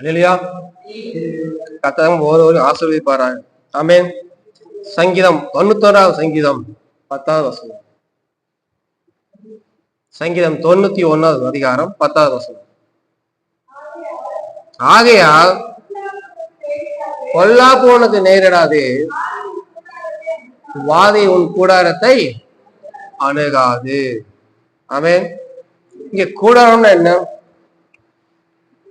இல்லையா? கர்த்தர் ஒவ்வொருவரும் ஆசீர்வதிப்பாராக. ஆமென். சங்கீதம் 91 சங்கீதம் 10வது வசனம். சங்கீதம் 91 அதிகாரம் 10வது வசனம். ஆகையால் பொல்லாப்பு உனக்கு நேரிடாது, வாதை உன் கூடாரத்தை அணுகாது. ஆமென். இங்க கூடாரம்னா என்ன?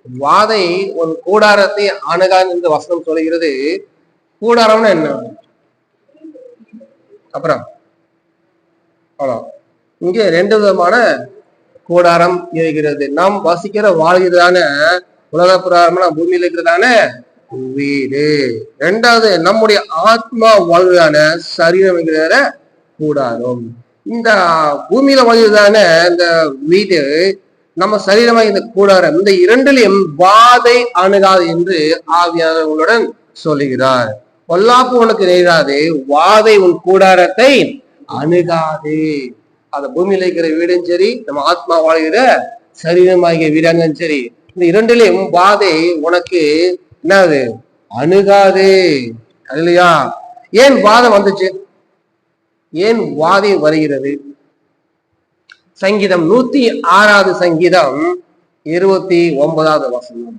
வாதை உன் கூடாரத்தை அணுகாது என்று வசனம் சொல்கிறது. கூடாரம்னா என்ன? அப்புறம் இங்க 2 விதமான கூடாரம் இருக்கிறது. நாம் வசிக்கிற வாழ்கிறதான உலக பிரகாரமான பூமியில இருக்கிறதான வீடு. 2வது நம்முடைய ஆத்மா வாழ்கிறதான சரீரம் என்கிற கூடாரம். இந்த பூமியில வாழ்கிறதான இந்த வீடு, நம்ம சரீரமா இந்த கூடாரம், இந்த 2லையும் வாதை அணுகாது என்று ஆவியானவர்களுடன் சொல்லுகிறார். பொல்லாப்பு உனக்கு நேராது, வாதை உன் கூடாரத்தை அணுகாது. அந்த பூமியில இருக்கிற வீடும் சரி, நம்ம ஆத்மா வாழ்கிற சரீரமாகிய வீடாங்களும் சரி, இந்த 2லையும் வாதை உனக்கு என்னது அணுகாது. இல்லையா? ஏன் வாதை வந்துச்சு? ஏன் வாதை வருகிறது? சங்கீதம் 106வது சங்கீதம் 29வது வசனம்.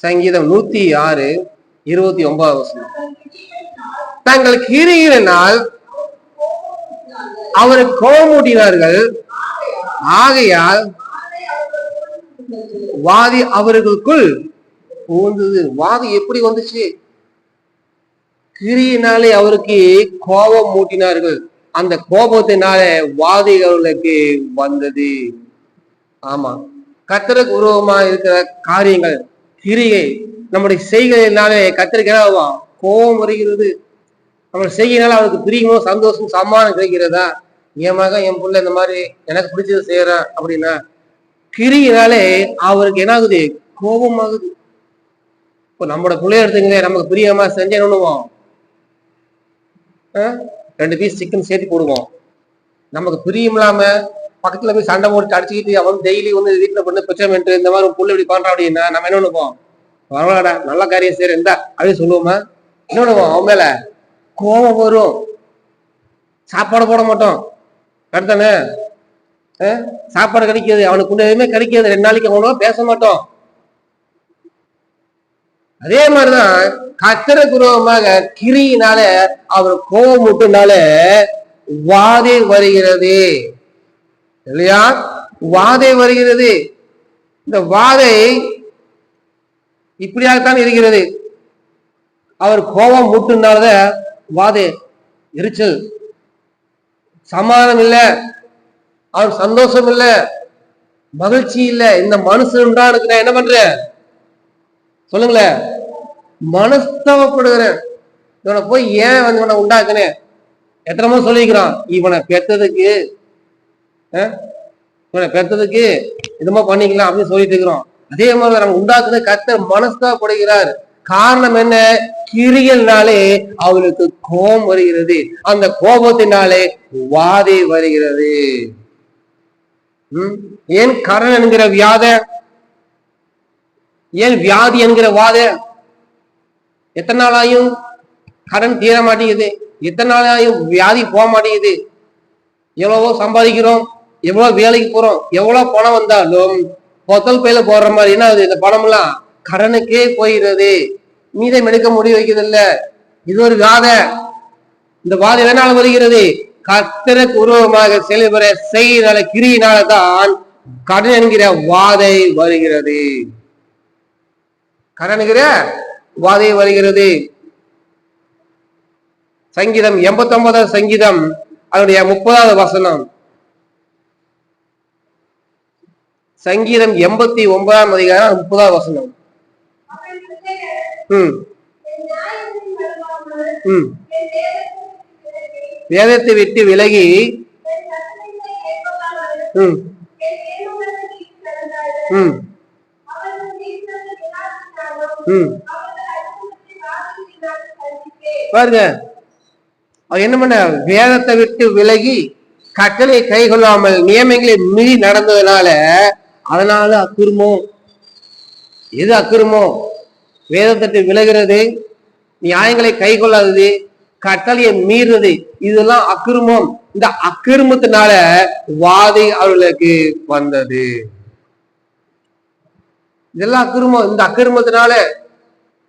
சங்கீதம் 106 29வது வசனம். தங்கள் கிரியினால் அவருக்கு கோபமூட்டினார்கள், ஆகையால் வாதி அவர்களுக்குள் புகுந்தது. வாதி எப்படி வந்துச்சு? கிரியினாலே அவருக்கு கோபம் மூட்டினார்கள், அந்த கோபத்தினால வாதிகளுக்கு வந்தது. ஆமா, கர்த்தருக்கு உருவமா இருக்கிற காரியங்கள், கிரியை, நம்முடைய செய்கையினாலே கர்த்தருக்கு என்ன கோபம் வருகிறது. நம்ம செய்கையினால அவருக்கு பிரியமோ சந்தோஷம் சம்மானம் கிடைக்கிறதா? என் மகன் என் பிள்ளை இந்த மாதிரி எனக்கு பிடிச்சது செய்யறான் அப்படின்னா, கிரியினாலே அவருக்கு என்ன ஆகுது? கோபம் ஆகுது. இப்போ நம்மளோட பிள்ளைய எடுத்துங்களே, நமக்கு பிரியமா செஞ்சு என்ன பண்ணுவோம்? 2 பீஸ் சிக்கன் சேர்த்து போடுவோம். நமக்கு பிரியம் இல்லாம பக்கத்துல போய் சண்டை போட்டு அடிச்சுக்கிட்டு அவன் டெய்லி வந்து வீட்டுல பண்ண பிரச்சனை இந்த மாதிரி புள்ள இப்படி பண்றான் அப்படின்னா நம்ம என்ன பண்ணுவோம்? பரவாயில்லடா, நல்ல காரியம் செய்யற இருந்தா அப்படின்னு சொல்லுவோமா? என்ன பண்ணுவோம்? அவன் மேல கோபம் வரும். சாப்பாடு போட மாட்டோம். கரெக்டானே? சாப்பாடு கிடைக்காது, அவனுக்கு எதுவுமே கிடைக்காது. 2 நாளைக்கு அவனோ பேச மாட்டோம். அதே மாதிரிதான் கர்த்தருக்கு விரோதமாக கிரியினால அவர் கோபம் விட்டுனால வாதை வருகிறது. இல்லையா? வாதை வருகிறது. இந்த வாதை இப்படியாகத்தான் இருக்கிறது. அவர் கோபம் மூட்டுனால வாதை, எரிச்சல், சமாதானம் இல்ல, அவர் சந்தோஷம் இல்ல, மகிழ்ச்சி இல்ல. இந்த மனுஷன் தான் இருக்கிற என்ன பண்ற சொல்லுங்களேன்? மனஸ்தவப்படுகிறேன். இவனை போய் ஏன் வந்து இவனை உண்டாக்குனேன்? எத்தனை சொல்லிக்கிறான், இவனை பெற்றதுக்கு இதுமா பண்ணிக்கலாம் அப்படின்னு சொல்லிட்டு இருக்கிறோம். அதே மாதிரி நம்ம உண்டாக்குறது கர்த்தர் மனஸ்தவப்படுகிறார். காரணம் என்ன? கிரியல்னாலே அவளுக்கு கோபம் வருகிறது. அந்த கோபத்தினாலே வாதை வருகிறது. ஏன் கரண் என்கிற வியாத, ஏன் வியாதி என்கிற வாத? எத்தனை நாளாயும் கடன் தீர மாட்டேங்குது, எத்தனை நாளாயும் வியாதி போக மாட்டேங்குது. எவ்வளவோ சம்பாதிக்கிறோம், எவ்வளவு வேலைக்கு போறோம், எவ்வளவு பணம் வந்தாலும் பொத்தல் பையில போடுற மாதிரி என்ன ஆகுது? இந்த பணம் எல்லாம் கடனுக்கே போயிடுறது. மீதம் எடுக்க முடிவு வைக்கிறது இல்ல. இது ஒரு வாத. இந்த வாதை எதனால வருகிறது? கர்த்தருக்கு உருவமாக செலுபுற செய்யினால கிரியினால்தான் கடன் என்கிற வாதை வருகிறது. கடனுகிற வாதை வருகிறது. சங்கீதம் 89வது சங்கீதம் அதனுடைய 30வது வசனம். சங்கீதம் 89ஆம் அதிகாரம் 30வது வசனம். வேதத்தை விட்டு விலகி பாருங்க, அவர் என்ன பண்ண? வேதத்தை விட்டு விலகி கட்டளை கை கொள்ளாமல் நியமங்களை மீறி நடந்ததுனால அதனால அக்கிரமம். எது அக்கிரமம்? வேதத்தை விலகிறது, நியாயங்களை கை கொள்ளாதது, கட்டளையை மீறுறது, இதெல்லாம் அக்கிரமம். இந்த அக்கிரமத்தினால வாதை அவர்களுக்கு வந்தது. இதெல்லாம் அக்கிரமம். இந்த அக்கிரமத்தினால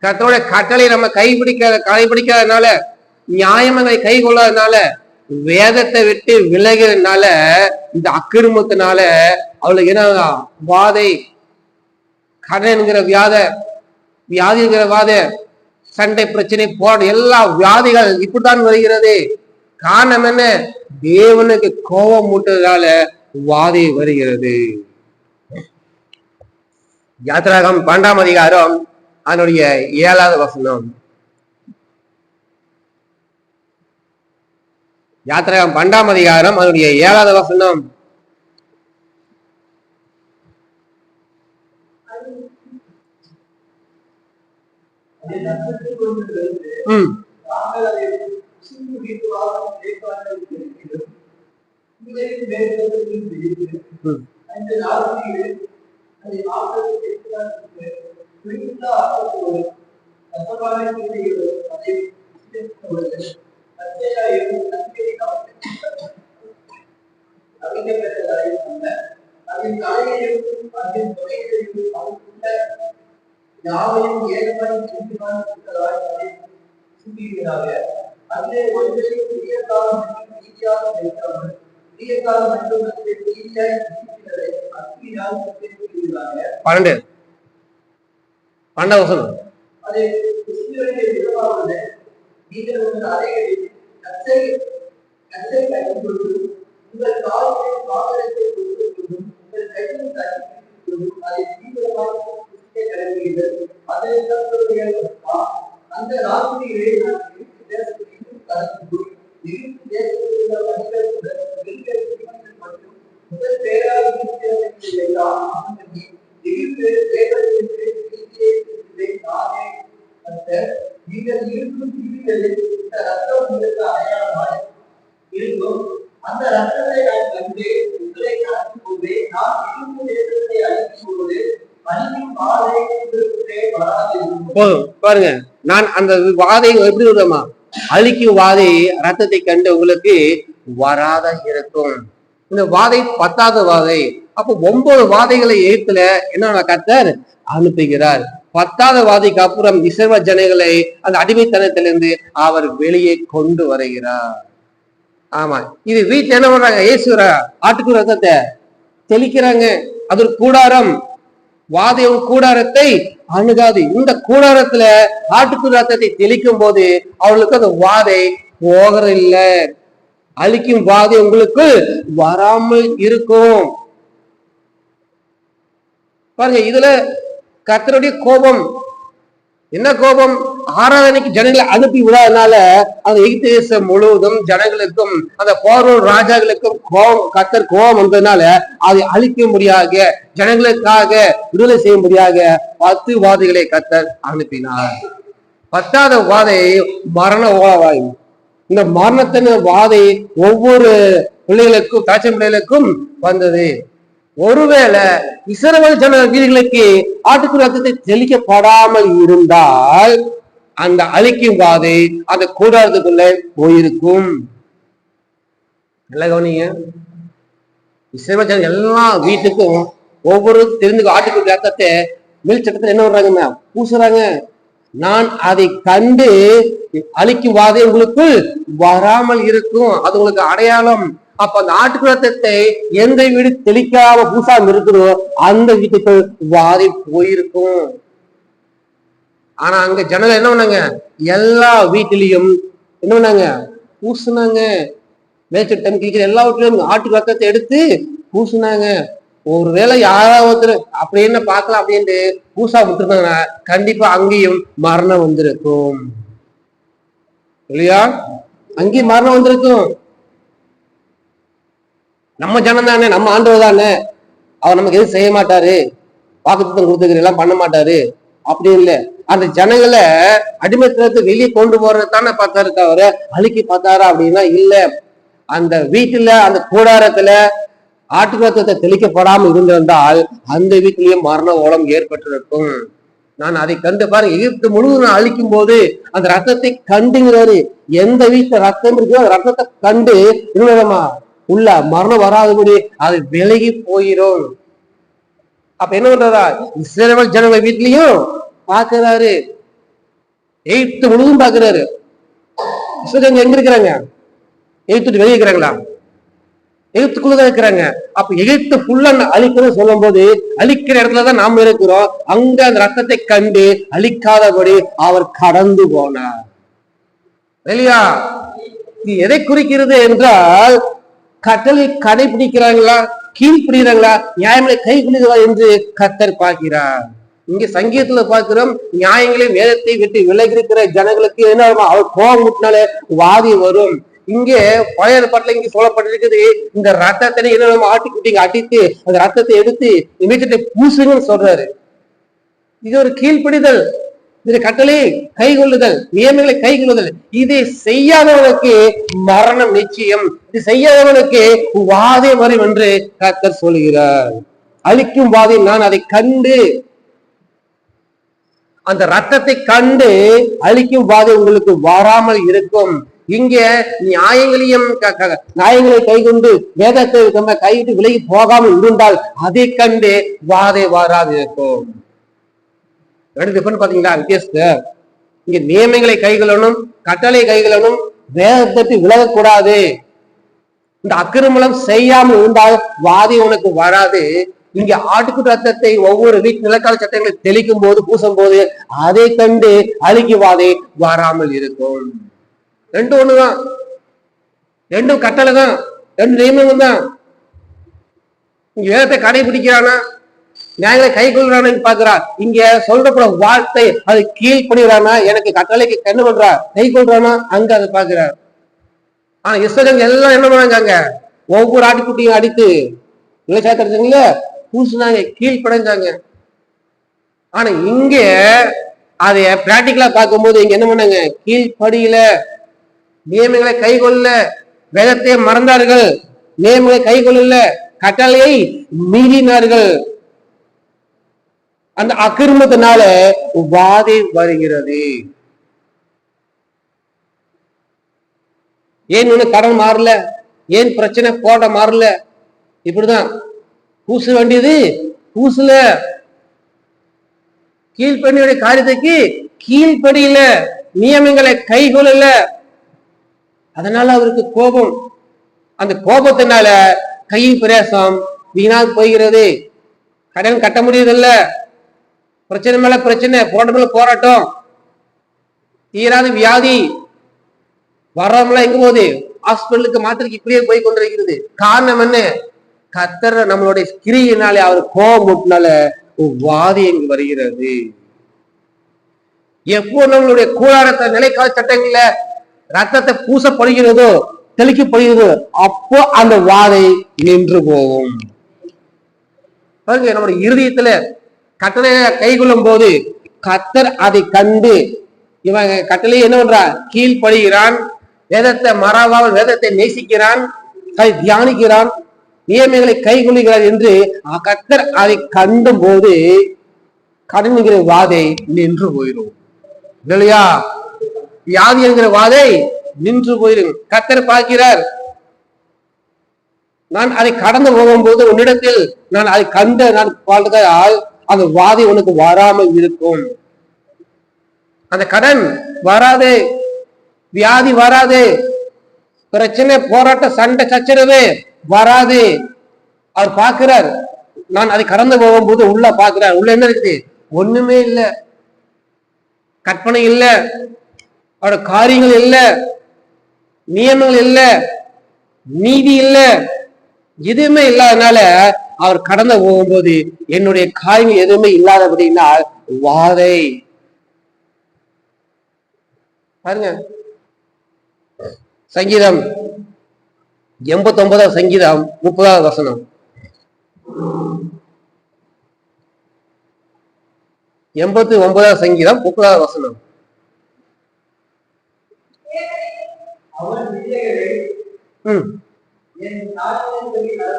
கர்த்தருடைய கட்டளை நம்ம கடைபிடிக்காதனால, நியாயங்களை கை கொள்ளாதனால, வேதத்தை விட்டு விலகிறதுனால, இந்த அக்கிரமத்தினால அவளுக்கு என்ன வாதை, கடன்கிற வியாதிங்கிற வாதை, சண்டை பிரச்சனை போராட எல்லா வியாதிகள் இப்படித்தான் வருகிறது. காரணம் என்ன? தேவனுக்கு கோபம் மூட்டதால வாதை வருகிறது. யாத்திராகம் 12ஆம் அதிகாரம் அதனுடைய 7வது வசனம். யாத்திராகம் 12ஆம் அதிகாரம் அதனுடைய 7வது வசனம். யாவையும் ஏகப்படி சுற்றுகிறாக அதே ஒன்றை புதிய காலம் மற்றும் நீதியாக வைக்காமல் புதிய காலம் மற்றும் நீதியாய் அக்னியால் சுற்றுகிறாங்க. 12 வசனம். அதே கிறிஸ்துவினுடைய விதமானது நீங்கள் உங்கள் அறைகளில் கச்சை கைக்கொண்டு உங்கள் கால்களை பாதத்தை கொடுத்துக்கொண்டும் உங்கள் கையில் தட்டி அதை தீவிரமாக அந்த ராத்திரியிலே முதல் பேராக நீங்கள் இருக்கும் தீவிகளில் இந்த ரத்தம் உங்களுக்கு அடையாளமாய் இருக்கும். அந்த ரத்தத்தை நான் கண்டு உங்களை கடந்து போவே நான் இருக்கும் தேசத்தை அழிக்கும் போது பாருங்க, நான் அந்த வாதை எப்படி விடுமா, அழிக்கும் வாதை ரத்தத்தை கண்டு உங்களுக்கு வராத இருக்கும். இந்த வாதை 10வது வாதை. அப்போ 9 வாதைகளை எழுத்துல என்ன கர்த்தர் அனுப்புகிறார். 10வது வாதைக்கு அப்புறம் இஸ்ரவேல் ஜனங்களை அந்த அடிமைத்தனத்திலிருந்து அவர் வெளியே கொண்டு வருகிறார். ஆமா, இது வீட்டுல என்ன பண்றாங்க? இயேசுவர ஆட்டுக்கு ரத்தத்தை தெளிக்கிறாங்க. அது ஒரு கூடாரம். வாதையும் கூடாரத்தை அணுகாது. இந்த கூடாரத்துல ஆட்டுக்கு ரத்தத்தை தெளிக்கும் போது அவளுக்கு அந்த வாதை போகிறதில்லை. அழிக்கும் வாதை உங்களுக்கு வராமல் இருக்கும். பாருங்க, இதுல கர்த்தருடைய கோபம் என்ன? கோபம் ஆராதனைக்கு ஜனங்களை அனுப்பி விடாதனால அந்த எகிப்து தேசம் முழுவதும் ஜனங்களுக்கும் அந்த பார்வோன் ராஜாக்களுக்கும் கர்த்தர் கோபம் வந்ததுனால அதை அழிக்க முடியாத, ஜனங்களுக்காக விடுதலை செய்ய முடியாத 10 வாதைகளை கர்த்தர் அனுப்பினார். 10வது வாதை மரண வாதை. இந்த மரணத்தின் வாதை ஒவ்வொரு பிள்ளைகளுக்கும், தாட்சி பிள்ளைகளுக்கும் வந்தது. ஒருவேளை இஸ்ரவேல் ஜன வீரர்களுக்கு ஆட்டுக்கு ரத்தத்தை தெளிக்கப்படாமல் இருந்தால் அந்த அழிக்கும் வாதை அந்த கூடாரத்துக்குள்ள போயிருக்கும். நல்ல கவனிங்க, இஸ்ரவேல் ஜன எல்லா வீட்டுக்கும் ஒவ்வொரு தெரிந்து ஆட்டுக்கு ரத்தத்தை மேல் சட்டத்துல என்ன பண்றாங்க? பூசுறாங்க. நான் அதை கண்டு அழிக்கும் வாதை உங்களுக்கு வராமல் இருக்கும். அது உங்களுக்கு அடையாளம். அப்ப அந்த ஆட்டுக்கு ரத்தத்தை எந்த வீடு தெளிக்காம பூசாம இருக்குதோ அந்த வீட்டுக்கு வாதை போயிருக்கும். ஆனா அங்க ஜனங்கள் என்ன பண்ணாங்க? எல்லா வீட்டிலையும் என்ன பண்ணாங்க? பூசினாங்க. மேய்ச்சட்டம் கிழிக்கிற எல்லா வீட்டிலையும் ஆட்டுக்கு ரத்தத்தை எடுத்து பூசினாங்க. ஒருவேளை யாராவது அப்படி என்ன பார்க்கலாம் அப்படின்ட்டு பூசா விட்டுருந்தாங்கன்னா கண்டிப்பா அங்கேயும் மரணம் வந்திருக்கும் இல்லையா? அங்கேயும் மரணம் வந்திருக்கும். நம்ம ஜனம் தானே, நம்ம ஆண்டவர் தானே, அவர் நமக்கு எதுவும் செய்ய மாட்டாரு, வாக்குத்தத்தம் கொடுத்துக்கிற எல்லாம் பண்ண மாட்டாரு அப்படி இல்லை. அந்த ஜனங்களை அடிமைத்தனத்தை வெளியே கொண்டு போறது தானே பார்த்தாரு, தவிர அழிக்க பார்த்தாரா அப்படின்னா இல்ல. அந்த வீட்டுல அந்த கூடாரத்துல ஆட்டு ரத்தத்தை தெளிக்கப்படாமல் இருந்திருந்தால் அந்த வீட்டிலேயும் மரண ஓலம் ஏற்பட்டிருக்கும். நான் அதை கண்டு பாருங்க, எகிப்து முழுவதும் அழிக்கும் போது அந்த ரத்தத்தை கண்டுங்கிறாரு. எந்த வீட்டுல ரத்தம் இருக்கோ அந்த ரத்தத்தை கண்டு இன்னும் உள்ள மரணம் வராதபடி அது விலகி போயிடும். அப்ப என்ன பண்றதா, இஸ்ரவேல் ஜனங்கள் வீட்லயும் பாக்குறாரு, எகிப்து முழுவதும் பாக்குறாரு. இஸ்ரவேல் எங்க இருக்கிறாங்க? எகிப்து வெளியே இருக்கிறாங்களா? எகிப்துக்குள்ளதான் இருக்கிறாங்க. அப்ப எகிப்து ஃபுல்லா அழிக்கணும்னு சொல்லும் போது அழிக்கிற இடத்துலதான் நாம இருக்கிறோம். அங்க அந்த ரத்தத்தை கண்டு அழிக்காதபடி அவர் கடந்து போனார். இல்லையா? இது எதை குறிக்கிறது என்றால், கட்டளை கடைபிடிக்கிறாங்களா, கீழ்பிடிக்கிறாங்களா, நியாயங்களை கை பிடிக்கிறா என்று கர்த்தர் பார்க்கிறார். இங்க சங்கீதத்துல பார்க்கிறோம், நியாயங்களை வேதத்தை விட்டு விலகி இருக்கிற ஜனங்களுக்கு என்ன, அவர் கோபம் விட்டுனாலே வாதி வரும். இங்கே பழைய பாட்டுல இங்க சொல்லப்பட்டிருக்குது, இந்த ரத்தத்தை என்ன ஆட்டிக்குட்டிங்க அடித்து அந்த ரத்தத்தை எடுத்து வீட்டை பூசுங்கன்னு சொல்றாரு. இது ஒரு கீழ்ப்பிடிதல், இது கட்டளை கைகொள்ளுதல், நியமங்களை கைகொள்ளுதல். இதை செய்யாதவனுக்கு மரணம் நிச்சயம், இது செய்யாதவனுக்கு வாதை வரும் என்று கர்த்தர் சொல்கிறார். அழிக்கும் வாதை நான் அதை கண்டு, அந்த ரத்தத்தை கண்டு அழிக்கும் வாதை உங்களுக்கு வராமல் இருக்கும். இங்க நியாயங்களையும் நியாயங்களை கைகொண்டு வேதத்தை நம்ம கைவிட்டு விலகி போகாமல் இருந்தால் அதை கண்டு வாதை வராது இருக்கும். பாத்தீங்களா வித்தியாசத்தை? இங்க நியமங்களை கைகொள்ளணும், கட்டளை கைகொள்ளணும், வேதத்தை விலகக்கூடாது. இந்த அக்கிரமம் செய்யாமல் இருந்தால் வாதி உனக்கு வராது. இங்க ஆட்டுக்குட்டி ரத்தத்தை ஒவ்வொரு வீட்டு நிலக்கால சட்டங்களை தெளிக்கும் போது பூசும் போது அதை கண்டு அழுகி வாதை வராமல் இருக்கும். ரெண்டும் ஒண்ணுதான், ரெண்டும் கட்டளை தான், ரெண்டு நியமங்கள் தான். இங்க வேதத்தை கடைபிடிக்கிறானா, நியாயங்களை கை கொள்றானு பாக்குறா. இங்க சொல்றப்பட வார்த்தை அது கீழ்படுகிறானா, எனக்கு கட்டளைக்கு என்ன பண்றா, கை கொள்றானா, அங்க அதை பாக்குறார். ஆனா இஸ்ரவேலங்க எல்லாம் என்ன பண்ணாங்க, அங்க ஒவ்வொரு ஆட்டுக்குட்டியும் அடித்து விளைச்சாத்துறதுங்கள பூசினாங்க, கீழ்படைஞ்சாங்க. ஆனா இங்க அதைய பிராக்டிகலா பார்க்கும்போது இங்க என்ன பண்ணாங்க, கீழ்படியில, நியமங்களை கைகொள்ள, வேதத்தை மறந்தார்கள், நியமங்களை கைகொள்ள, கட்டளையை மீறினார்கள். அந்த அக்கிரமத்தினால வாதை வருகிறது. ஏன் உனக்கு கடன் மாறல, ஏன் பிரச்சனை போட மாறல, இப்படிதான் பூச வேண்டியது பூசல, கீழ்ப்படியுடைய காரியத்துக்கு கீழ்ப்படியில, நியமங்களை கைகொள்ளல, அதனால அவருக்கு கோபம். அந்த கோபத்தினால கையின் பிரயாசம் வீணாக போகிறது, கடன் கட்ட முடியதில்ல, பிரச்சனை மேல பிரச்சனை, போராட்டம் மேல போராட்டம், தீராத வியாதி, வர்றவங்களா எங்க போகுது, ஹாஸ்பிட்டலுக்கு மாத்திரைக்கு இப்படியே போய் கொண்டிருக்கிறது. காரணம் என்ன, கர்த்தர் நம்மளுடைய கிரியினாலே அவர் கோபம் முட்டினால வாதி இங்கு வருகிறது. எப்போ நம்மளுடைய கூடாரத்தை நிலைக்கால சட்டங்கள்ல ரத்தத்தை பூசப்படுகிறதோ, தெளிக்கப்படுகிறதோ, அப்போ அந்த வாதை நின்று போகும். பாருங்க, நம்முடைய இருதயத்துல கட்டளையை கைகொள்ளும் போது கர்த்தர் அதை கண்டு இவன் கட்டளையை என்ன பண்றான், கீழ்படுகிறான், வேதத்தை மறவாமல் வேதத்தை நேசிக்கிறான், அதை தியானிக்கிறான், நியமங்களை கைகொள்ளுகிறார் என்று கர்த்தர் அதை கண்டும் போது கடன்கிற வாதை நின்று போயிடும். இல்லையா? வியாதி என்கிற வாதை நின்று போயிடும். கர்த்தர் பார்க்கிறார், நான் அதை கடந்து போகும்போது உன்னிடத்தில் நான் அதை கண்ட நான் வாழ்ந்தால் அந்த வாதை உனக்கு வராமல் இருக்கும். அந்த கடன் வராது, வியாதி வராது, பிரச்சனை போராட்ட சண்டை சச்சரவு வராது. அவர் பார்க்கிறார், நான் அதை கடந்து போகும்போது உள்ள பார்க்கிறார், உள்ள என்ன இருக்குது, ஒண்ணுமே இல்லை, கற்பனை இல்லை, அவரோட காரியங்கள் இல்லை, நியமங்கள் இல்லை, நீதி இல்லை, எதுவுமே இல்லாதனால அவர் கடந்து போகும்போது என்னுடைய காரியங்கள் எதுவுமே இல்லாதபடினா வாதை. பாருங்க, சங்கீதம் 89 சங்கீதம் 30 வசனம். 89 சங்கீதம் 30 வசனம்.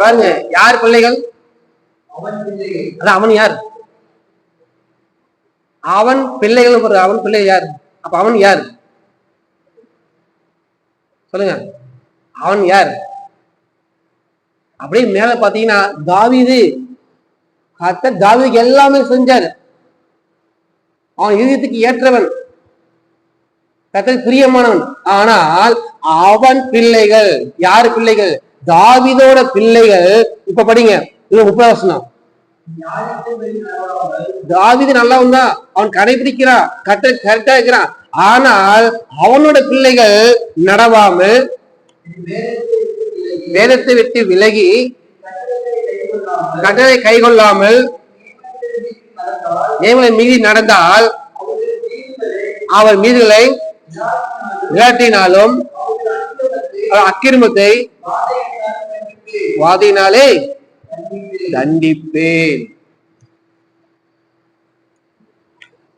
பாருங்க, யார் பிள்ளைகள்? அவன் யார்? அவன் பிள்ளைகள். அவன் பிள்ளை யார்? அப்ப அவன் யார் சொல்லுங்க? அவன் யார்? அப்படியே மேல பாத்தீங்கன்னா தாவீது. கர்த்தர் தாவீதுக்கு எல்லாமே செஞ்சாரு. அவன் இதயத்துக்கு ஏற்றவன், கர்த்தருக்கு பிரியமானவன். ஆனால் அவன் பிள்ளைகள், யாரு பிள்ளைகள்? தாவீதோட பிள்ளைகள். இப்ப படிங்க, இது 30 வசனம். தாவீது நல்லவன் தான், அவன் கடைபிடிக்கிறான், கர்த்தர் கரெக்டா இருக்கிறான். ஆனால் அவனோட பிள்ளைகள் நடவாமல், வேதத்தை விட்டு விலகி, கட்டளை கை கொள்ளாமல் மீறி நடந்தால் அவர் மீதுகளை விளையாட்டினாலும் அக்கிரமத்தை வாதினாலே தண்டிப்பேன்.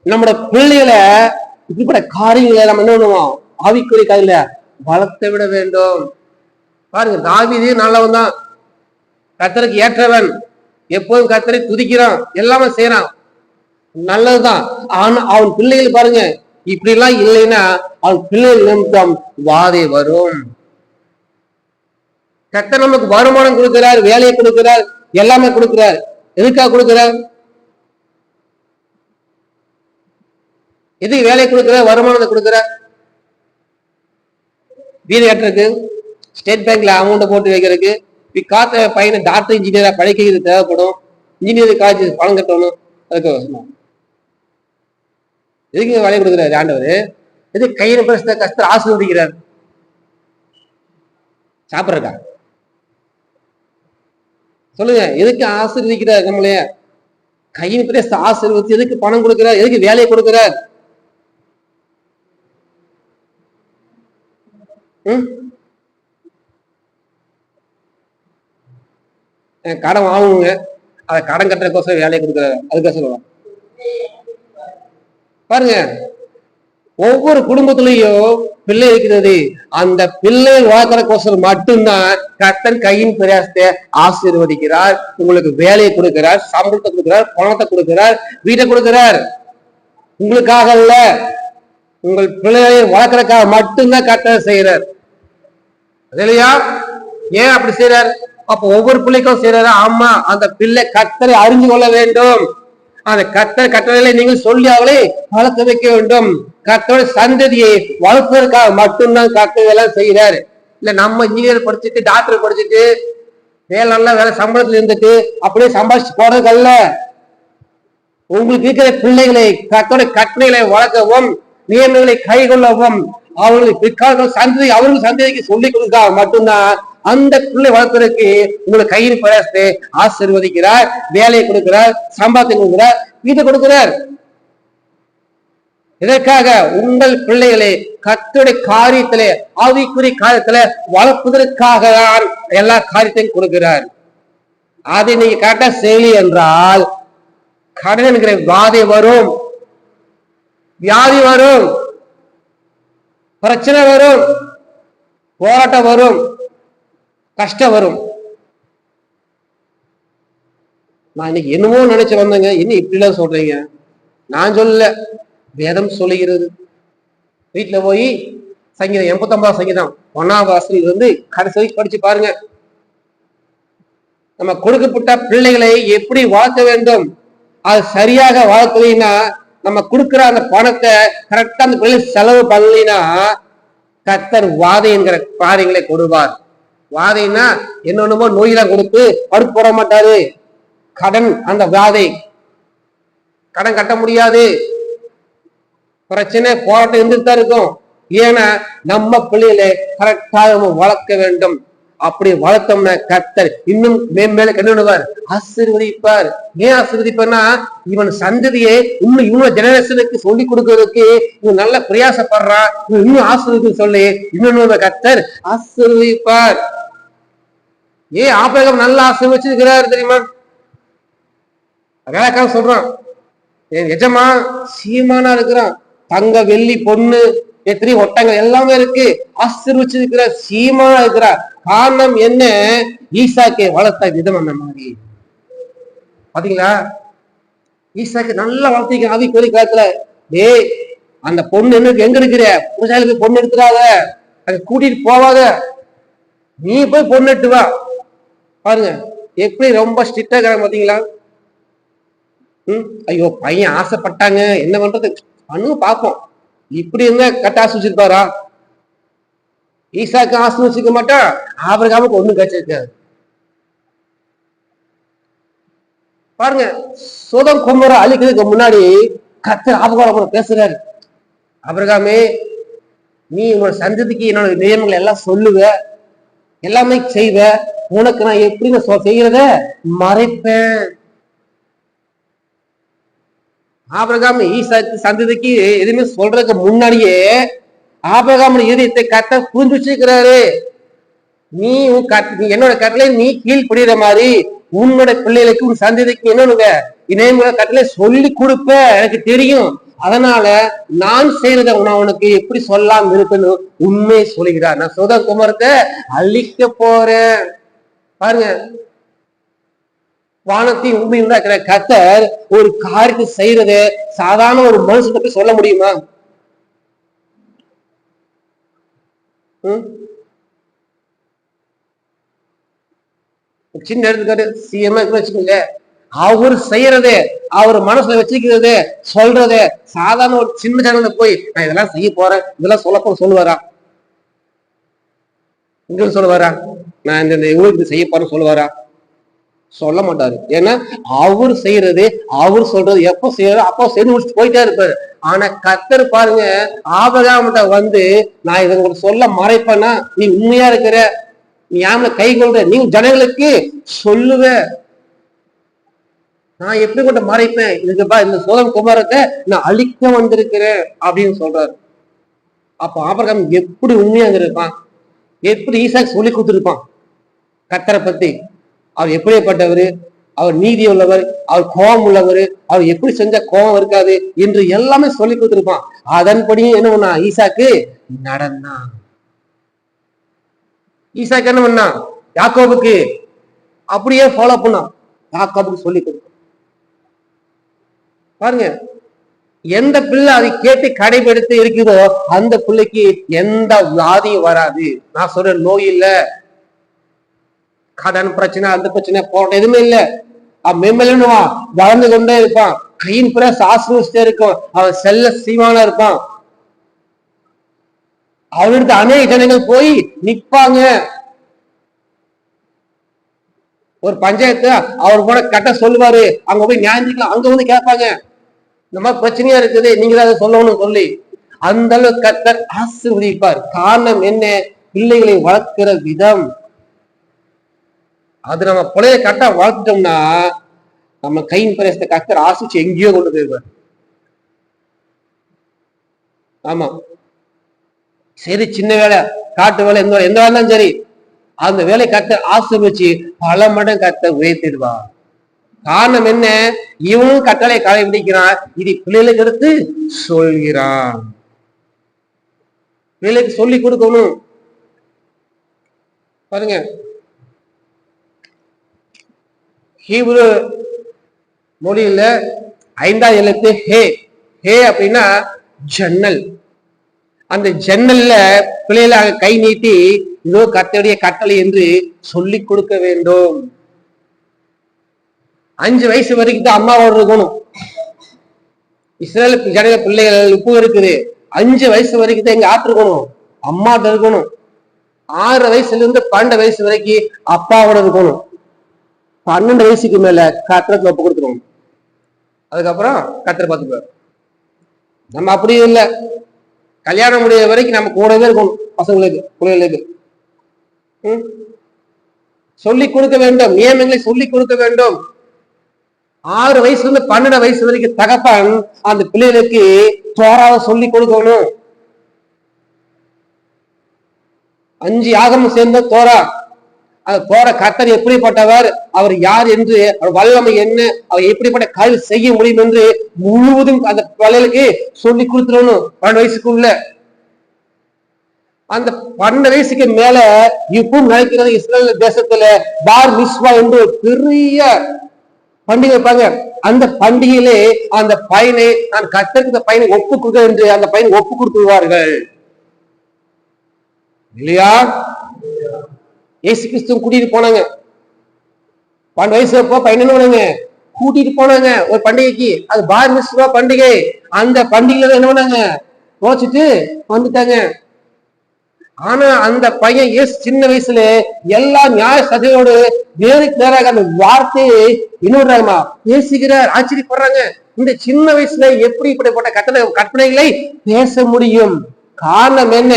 நம்மளோட பிள்ளைகளை இப்படிப்பட்ட காரியங்களை நம்ம என்ன பண்ணுவோம்? ஆவிக்குரிய காரியங்கள வளர்த்து விட வேண்டும். பாருங்க, தாவீது நல்லவன் தான், கர்த்தருக்கு ஏற்றவன், எப்போதும் கர்த்தரை துதிக்கிறான், எல்லாமே செய்யறான், நல்லதுதான். ஆனா அவன் பிள்ளைகள் பாருங்க, இப்படி எல்லாம் இல்லைன்னா அவன் பிள்ளைகள் நிமித்தம் வாதை வரும். கர்த்தர் நமக்கு வருமானம் கொடுக்கிறார், வேலையை கொடுக்கிறார், எல்லாமே கொடுக்கிறார். எதுக்காக கொடுக்கிறார்? எதுக்கு வேலையை கொடுக்கிறார், வருமானத்தை கொடுக்கிறார்? வீடு கட்டுறதுக்கு, ஸ்டேட் பேங்க்ல அமௌண்ட் போட்டு வைக்கிறதுக்கு, காத்த பையனை டாக்டர் இன்ஜினியரா படிக்கிறது தேவைப்படும், இன்ஜினியரிங் காலேஜ் பணம் கட்டணும், அதுக்கு எதுக்கு வேலையை கொடுக்கிறாரு ஆண்டவர்? எது கையில பேசுற கஷ்டம் ஆசீர்வதிக்கிறார்? சாப்பிட்றக்கா? சொல்லுங்க, எதுக்கு ஆசீர்வதிக்கிறார்? நம்மளைய கையின் பேச ஆசீர்வதிச்சு எதுக்கு பணம் கொடுக்கிறார்? எதுக்கு வேலையை கொடுக்கிறார்? கடன் வாங்குங்க, அதை கடன் கட்டுறதுக்கோசரம் வேலையை கொடுக்குறாரு, அதுக்காக சொல்லலாம். பாருங்க, ஒவ்வொரு குடும்பத்திலையும் பிள்ளை இருக்கிறது, அந்த பிள்ளை வளர்க்கறதுக்கோசரம் மட்டும்தான் கர்த்தர் கையின் பிரயாசத்தை ஆசீர்வதிக்கிறார். உங்களுக்கு வேலையை கொடுக்கிறார், சம்பளத்தை கொடுக்கிறார், பணத்தை கொடுக்கிறார், வீட்டை கொடுக்கிறார். உங்களுக்காக அல்ல, உங்கள் பிள்ளைகளை வளர்க்கறதுக்காக மட்டும்தான் கர்த்தர் செய்யறார். இல்லையா? ஏன் அப்படி செய்யறார்? அப்ப ஒவ்வொரு பிள்ளைக்கும் செய்யறாரு. ஆமா, அந்த பிள்ளை கர்த்தரை அறிந்து கொள்ள வேண்டும். அந்த கர்த்தர் கட்டளைகளை நீங்கள் சொல்லி அவளை வளர்க்க வைக்க வேண்டும். கர்த்தரோட சந்ததியை வளர்ப்பதற்காக மட்டும்தான் கர்த்தர் எல்லாம் செய்யறாரு. இல்ல நம்ம இன்ஜினியர் படிச்சுட்டு, டாக்டர் படிச்சுட்டு, வேலை நல்ல வேலை சம்பளத்துல இருந்துட்டு அப்படியே சம்பாதிச்சு போறதுக்கு அல்ல. உங்களுக்கு இருக்கிற பிள்ளைகளை கர்த்தரோட கட்டளைகளை வளர்க்கவும், நியமங்களை கை கொள்ளவும், அவர்களுக்கு பிற்கால சந்ததி, அவர்கள் சந்ததிக்கு சொல்லிக் கொடுக்க மட்டும்தான் அந்த பிள்ளை வளர்ப்பதற்கு உங்களுக்கு கையில் பிரயாசத்தை ஆசீர்வதிக்கிறார், வேலையை கொடுக்கிறார், சம்பாதத்தை கொடுக்கிறார், வீட்டை கொடுக்கிறார். இதற்காக உங்கள் பிள்ளைகளை கர்த்தருடைய காரியத்திலே, ஆவிக்குரிய காரியத்திலே வளர்ப்பதற்காக தான் எல்லா காரியத்தையும் கொடுக்கிறார். அதை நீங்க கரெக்டா செய்யலி என்றால் கடன் என்கிற வாதை வரும், வியாதி வரும், பிரச்சனை வரும், போராட்டம் வரும், கஷ்டம் வரும். நான் இன்னைக்கு என்னமோ நினைச்சு வந்தேங்க, இன்னும் இப்படி எல்லாம் சொல்றீங்க. நான் சொல்லல, வேதம் சொல்லுகிறது. வீட்டுல போய் சங்கீதம் 89 சங்கீதம் 1ஆம் வசனம் இருந்து கடைசி வரைக்கும் படிச்சு பாருங்க. நம்ம கொடுக்கப்பட்ட பிள்ளைகளை எப்படி வளர்க்க வேண்டும், அது சரியாக வளர்க்கலைன்னா, நம்ம கொடுக்குற அந்த பணத்தை கரெக்டா அந்த பிள்ளை செலவு பண்ணலைன்னா கர்த்தர் வாதை என்கிற காரியங்களை கொடுப்பார். வாதைன்னா என்னொன்னுமோ நோயெல்லாம் கொடுத்து படுத்து போட மாட்டாரு. கடன், அந்த வாதை, கடன் கட்ட முடியாது, பிரச்சனை, போராட்டம் இருந்துட்டு தான் இருக்கும். ஏன்னா நம்ம பிள்ளைகளை கரெக்டாக வளர்க்க வேண்டும். அப்படி வளர்த்தோம்னா கர்த்தர் இன்னும் மேன்மேல கண்டுவார், ஆசீர்வதிப்பார். ஏன் ஆசீர்வதிப்பார்னா, இவன் சந்ததியை இன்னும் இவங்க ஜெனரேஷனுக்கு சொல்லி கொடுக்கறதுக்கு இவன் நல்ல பிரயாசப்படுறான், இவன் இன்னும் ஆசீர்வதிக்கு சொல்லி இன்னொன்னு கர்த்தர் ஆசீர்வதிப்பார். ஏன் ஆபிரகாம் நல்ல ஆசீர்வதிச்சிருக்கிறார் தெரியுமா? வேலைக்காக சொல்றான், என் எஜமா சீமானா இருக்கிறான், தங்க வெள்ளி பொண்ணு எத்தனை ஒட்டங்கள் எல்லாமே இருக்கு, ஆசீர்வச்சிருக்கிறார், சீமானா இருக்கிறார். காரணம் என்ன? ஈசாக்கை வளர்த்த விதம் அந்த மாதிரி. பாத்தீங்களா? ஈசாக்கு நல்லா வளர்த்திக்க ஆவிக்குரிய காலத்துல. டேய், அந்த பொண்ணு எங்க இருக்கிற பூசாலுக்கு பொண்ணு எடுத்துறாத, அங்க கூட்டிட்டு போவாத, நீ போய் பொண்ணு எடுத்து வா. பாருங்க எப்படி ரொம்ப ஸ்ட்ரிக்டா இருக்கிறாங்க பாத்தீங்களா? ஐயோ பையன் ஆசைப்பட்டாங்க, என்ன பண்றது, பண்ணுங்க பாப்போம். இப்படி இருந்தா கட்ட ஆசிச்சிருப்பாரா? ஈசாக்கு ஆசிர்வதிக்க மாட்டா, ஆபிரகாமுக்கு ஒண்ணும் கிடைச்சிருக்காது. பாருங்க, சோதம் குமரை அழிக்கிறதுக்கு முன்னாடி கர்த்தர் ஆபிரகாமோட பேசுறாரு. ஆபிரகாமே, நீ உன்னோட சந்ததிக்கு என்னோட நியமங்களை எல்லாம் சொல்லுவ, எல்லாமே செய்வ, உனக்கு நான் எப்படி செய்யறத மறைப்பேன். ஆபிரகாம் ஈசாக்கு சந்ததிக்கு எதுவுமே சொல்றதுக்கு முன்னாடியே ஆபிரகாம் இதயத்தை கர்த்தர் புரிஞ்சு வச்சிருக்கிறாரு. நீ என்னோட கட்டளை நீ கீழ்படுகிற மாதிரி உன்னோட பிள்ளைகளுக்கு உன் சந்ததிக்கு என்னன்னு இணையமுறை கட்டளை சொல்லி கொடுப்ப, எனக்கு தெரியும். அதனால நான் செய்யறத நான் உனக்கு எப்படி சொல்லாம இருக்குன்னு உண்மையை சொல்லுகிறார். நான் சோதம் குமாரத்தை அழிக்க போறேன். பாருங்க, வானத்தையும் உண்மையும் தான் இருக்கிற கர்த்தர் ஒரு காரியத்தை செய்யறது சாதாரண ஒரு மனுஷத்தை போய் சொல்ல முடியுமா? சின்ன எடுத்துக்காட்டு சிஎம் வச்சுக்கோங்க, அவர் செய்யறது, அவர் மனசுல வச்சுக்கிறது, சொல்றது சாதாரண ஒரு சின்ன சேனல்ல போய் நான் இதெல்லாம் செய்ய போறேன் இதெல்லாம் சொல்லுவாரா? இங்க சொல்லுவாரா? நான் இந்த ஊருக்கு செய்ய போறேன்னு சொல்லுவாரா? சொல்ல மாட்டாரு. ஏன்னா அவர் செய்யறது, அவர் சொல்றது எப்ப செய்யறது அப்போ செய்து முடிச்சுட்டு போயிட்டே இருப்பாரு. ஆனா கர்த்தர் பாருங்க, ஆபிரகாம்கிட்ட வந்து நான் இதை உங்களுக்கு சொல்ல மறைப்பேன்னா, நீ உண்மையா இருக்கிற, நீ யாம கை கொள்ற, நீ ஜனங்களுக்கு சொல்லுவ, நான் எப்படி கொண்ட மறைப்பேன், இதுக்குப்பா இந்த சோதம் குமாரத்தை நான் அழிக்க வந்திருக்கிறேன் அப்படின்னு சொல்றாரு. அப்ப ஆபிரகாம் எப்படி உண்மையா இருப்பான்? எப்படி ஈசாக்கு சொல்லி கொடுத்துருப்பான் கர்த்தரை பத்தி? அவர் எப்படிப்பட்டவர், அவர் நீதி உள்ளவர், அவர் கோபம் உள்ளவர், அவர் எப்படி செஞ்ச கோபம் இருக்காது என்று எல்லாமே சொல்லி கொடுத்திருப்பான். அதன்படியும் என்ன பண்ணா ஈசாக்கு நடந்தான். ஈசாக்கு என்ன பண்ணா யாக்கோபுக்கு அப்படியே ஃபாலோ பண்ணான். யாக்கோபுக்கு சொல்லி கொடுத்தான். பாருங்க, எந்த பிள்ளை அதை கேட்டு கடைபிடித்து இருக்குதோ அந்த பிள்ளைக்கு எந்த வியாதியும் வராது. நான் சொல்ற நோய் இல்ல, கடன் பிரச்சனை, அந்த பிரச்சனை போட்ட எதுவுமே இல்ல. அவன் மெம்மலுவா வளர்ந்து கொண்டே இருப்பான். கையின் பிரஸ் ஆசிர்வதிச்சுட்டே இருக்கும். அவன் செல்ல சீமானா இருப்பான். அவனிடத்து அநேக ஜனங்கள் போய் நிப்பாங்க. ஒரு பஞ்சாயத்து அவர் கூட கட்ட சொல்லுவாரு, அங்க போய் நியாயத்துக்கு அங்க வந்து கேட்பாங்க, இந்த மாதிரி பிரச்சனையா இருக்குது, நீங்க தான் அதை சொல்லணும்னு சொல்லி அந்த அளவு கர்த்தர் ஆசீர்வதிப்பார். காரணம் என்ன? பிள்ளைகளை வளர்க்கிற விதம். அது நம்ம பிள்ளைய கரெக்டா வளர்த்துட்டோம்னா நம்ம கையின் பிரேசத்தை கர்த்தர் ஆசிச்சு எங்கேயோ கொண்டு போயிருப்பார். ஆமா, சரி சின்ன வேலை, காட்டு வேலை, எந்த வேலை இருந்தாலும் சரி, அந்த வேலை கர்த்தர் ஆசீர்வதிச்சு பல மடம் கர்த்தர் உயர்த்திடுவா. காரணம் என்ன? இவனும் கட்டளை கடைபிடிக்கிறான், இது பிள்ளைகளுக்கு எடுத்து சொல்கிறான். பிள்ளைகளுக்கு சொல்லி கொடுக்கணும். பாருங்க, ஹீப்ரு மொழியில 5ஆம் எழுத்து ஹே. ஹே அப்படின்னா ஜன்னல். அந்த ஜன்னல்ல பிள்ளைகளாக கை நீட்டி இதோ கர்த்தருடைய கட்டளை என்று சொல்லி கொடுக்க வேண்டும். 5 வயசு வரைக்கும் தான் அம்மாவோட இருக்கணும். இஸ்ரேல் ஜனங்க பிள்ளைகள் இப்போ இருக்குது, 5 வயசு வரைக்கும் தான் எங்க ஆட்டிருக்கணும், அம்மாட்ட இருக்கணும். 6 வயசுல இருந்து 12 வயசு வரைக்கும் அப்பாவோட இருக்கணும். 12 வயசுக்கு மேல கர்த்தருக்கு ஒப்பு கொடுத்துருவோம். அதுக்கப்புறம் கர்த்தரை பார்த்துக்குவார். நம்ம அப்படியே இல்லை, கல்யாணம் முடிய வரைக்கும் நம்ம கூடவே இருக்கணும். பசங்களுக்கு பிள்ளைகளுக்கு சொல்லி கொடுக்க வேண்டும், நியமங்களை சொல்லி கொடுக்க வேண்டும். 6 வயசுல இருந்து 12 வயசு வரைக்கும் தகப்பன் அந்த பிள்ளைகளுக்கு தோராவை சொல்லி கொடுக்கணும். 5 ஆகமம் சேர்ந்த தோரா. அந்த தோர கர்த்தர் எப்படிப்பட்டவர், அவர் யார் என்று, அவர் வல்லமை என்ன, அவர் எப்படிப்பட்ட காரியம் செய்ய முடியும் என்று முழுவதும் அந்த பிள்ளைகளுக்கு சொல்லி கொடுத்துடணும் 12 வயசுக்குள்ள. அந்த 12 வயசுக்கு மேல இப்பவும் நினைக்கிறது இஸ்ரேல் தேசத்துல பார் மிஸ்வா என்று பெரிய பண்டிகை வைப்பாங்க. அந்த பண்டிகையிலே அந்த பையனை நான் கத்தருக்கு பையனை ஒப்பு கொடுக்க என்று அந்த பையனை ஒப்பு கொடுத்துருவார்கள் இல்லையா? இயேசு கிறிஸ்துவ கூட்டிட்டு போனாங்க. 12 வயசு அப்போ பையன் பண்ணாங்க, கூட்டிட்டு போனாங்க ஒரு பண்டிகைக்கு. அது பார் மிஸ்வா பண்டிகை. அந்த பண்டிகையில என்ன பண்ணாங்க, தோச்சிட்டு வந்துட்டாங்க. ஆனா அந்த பையன் சின்ன வயசுல எல்லா நியாய சதையோடு நேருக்கு நேராக அந்த வார்த்தையை இன்னொருமா பேசுகிறார். ஆச்சரியப்படுறாங்க, இந்த சின்ன வயசுல எப்படி இப்படிப்பட்ட கற்பனைகளை பேச முடியும்? காரணம் என்ன?